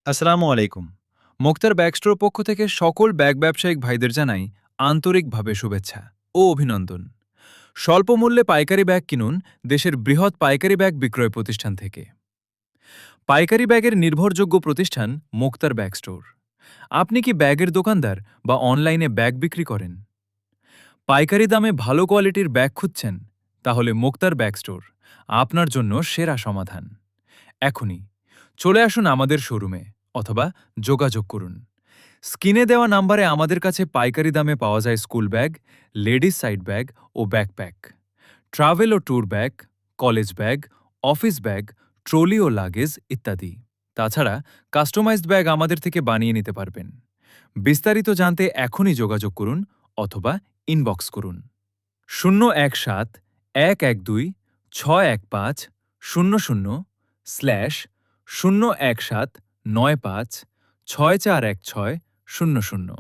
আসসালামু আলাইকুম। মুক্তার bag store পক্ষ থেকে সকল ব্যাগ ব্যবসায়িক ভাইদের জানাই আন্তরিকভাবে শুভেচ্ছা ও অভিনন্দন। স্বল্প মূল্যে পাইকারি ব্যাগ কিনুন দেশের বৃহৎ পাইকারি ব্যাগ বিক্রয় প্রতিষ্ঠান থেকে। পাইকারি ব্যাগের নির্ভরযোগ্য প্রতিষ্ঠান মুক্তার ব্যাগ স্টোর। আপনি কি ব্যাগের দোকানদার বা অনলাইনে ব্যাগ বিক্রি করেন? পাইকারি দামে ভালো কোয়ালিটির ব্যাগ খুঁজছেন? তাহলে মুক্তার ব্যাগ স্টোর আপনার জন্য সেরা সমাধান। এখনই চলে আসুন আমাদের শোরুমে অথবা যোগাযোগ করুন। স্ক্রিনে দেওয়া নাম্বারে আমাদের কাছে পাইকারি দামে পাওয়া যায় school bag, ladies side bag ও ব্যাকপ্যাক, ট্রাভেল ও tour bag, college bag, office bag, trolley ও লাগেজ ইত্যাদি। তাছাড়া কাস্টমাইজড ব্যাগ আমাদের থেকে বানিয়ে নিতে পারবেন। বিস্তারিত জানতে এখনই যোগাযোগ করুন অথবা ইনবক্স করুন 017-112-615-00/01795641600।